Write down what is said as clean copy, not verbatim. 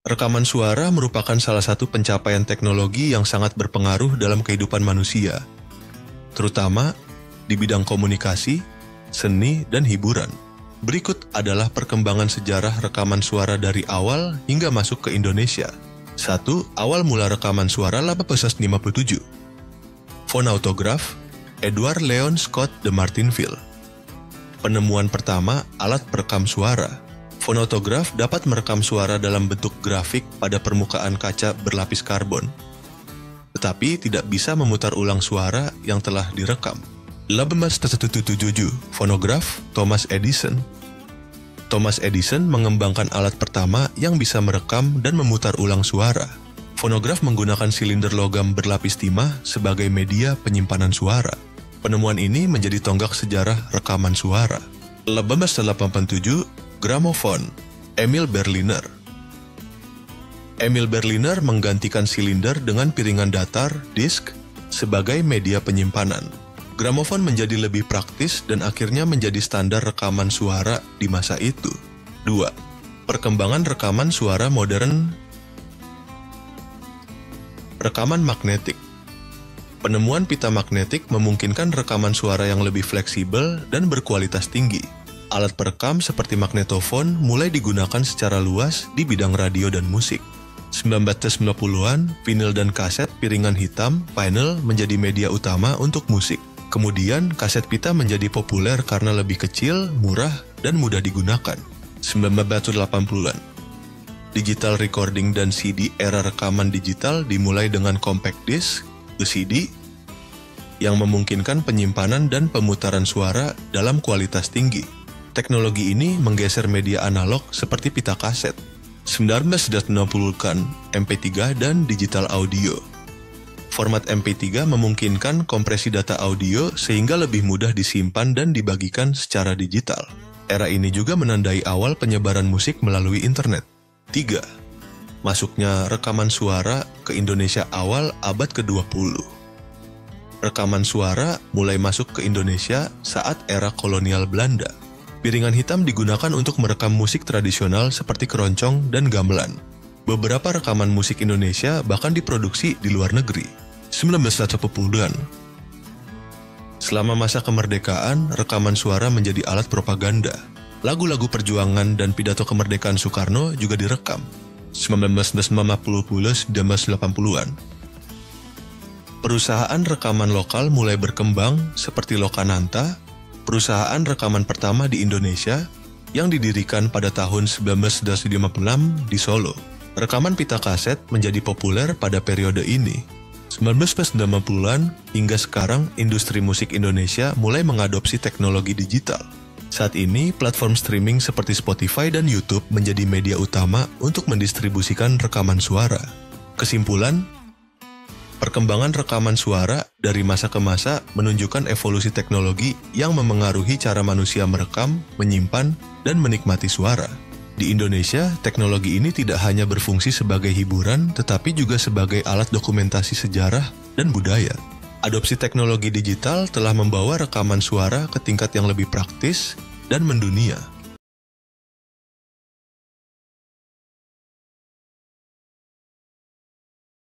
Rekaman suara merupakan salah satu pencapaian teknologi yang sangat berpengaruh dalam kehidupan manusia, terutama di bidang komunikasi, seni, dan hiburan. Berikut adalah perkembangan sejarah rekaman suara dari awal hingga masuk ke Indonesia. 1. Awal mula rekaman suara 1857. Fonautograf, Edward Leon Scott de Martinville. Penemuan pertama alat perekam suara. Fonautograf dapat merekam suara dalam bentuk grafik pada permukaan kaca berlapis karbon, tetapi tidak bisa memutar ulang suara yang telah direkam. 1877, fonograf Thomas Edison. Thomas Edison mengembangkan alat pertama yang bisa merekam dan memutar ulang suara. Fonograf menggunakan silinder logam berlapis timah sebagai media penyimpanan suara. Penemuan ini menjadi tonggak sejarah rekaman suara. 1887, gramofon, Emil Berliner. Emil Berliner menggantikan silinder dengan piringan datar, disk, sebagai media penyimpanan. Gramofon menjadi lebih praktis dan akhirnya menjadi standar rekaman suara di masa itu. 2. Perkembangan rekaman suara modern. Rekaman magnetik. Penemuan pita magnetik memungkinkan rekaman suara yang lebih fleksibel dan berkualitas tinggi. Alat perekam seperti magnetofon mulai digunakan secara luas di bidang radio dan musik. 1990-an, vinil dan kaset piringan hitam, vinyl, menjadi media utama untuk musik. Kemudian, kaset pita menjadi populer karena lebih kecil, murah, dan mudah digunakan. 1980-an. Digital recording dan CD era rekaman digital dimulai dengan compact disc, CD, yang memungkinkan penyimpanan dan pemutaran suara dalam kualitas tinggi. Teknologi ini menggeser media analog seperti pita kaset. 1990-an, MP3 dan digital audio. Format MP3 memungkinkan kompresi data audio sehingga lebih mudah disimpan dan dibagikan secara digital. Era ini juga menandai awal penyebaran musik melalui internet. 3. Masuknya rekaman suara ke Indonesia awal abad ke-20. Rekaman suara mulai masuk ke Indonesia saat era kolonial Belanda. Piringan hitam digunakan untuk merekam musik tradisional seperti keroncong dan gamelan. Beberapa rekaman musik Indonesia bahkan diproduksi di luar negeri. 1940-an. Selama masa kemerdekaan, rekaman suara menjadi alat propaganda. Lagu-lagu perjuangan dan pidato kemerdekaan Soekarno juga direkam. 1950-1980-an. Perusahaan rekaman lokal mulai berkembang seperti Lokananta, perusahaan rekaman pertama di Indonesia yang didirikan pada tahun 1956 di Solo. Rekaman pita kaset menjadi populer pada periode ini. 1990-an hingga sekarang industri musik Indonesia mulai mengadopsi teknologi digital. Saat ini platform streaming seperti Spotify dan YouTube menjadi media utama untuk mendistribusikan rekaman suara. Kesimpulan, perkembangan rekaman suara dari masa ke masa menunjukkan evolusi teknologi yang memengaruhi cara manusia merekam, menyimpan, dan menikmati suara. Di Indonesia, teknologi ini tidak hanya berfungsi sebagai hiburan, tetapi juga sebagai alat dokumentasi sejarah dan budaya. Adopsi teknologi digital telah membawa rekaman suara ke tingkat yang lebih praktis dan mendunia.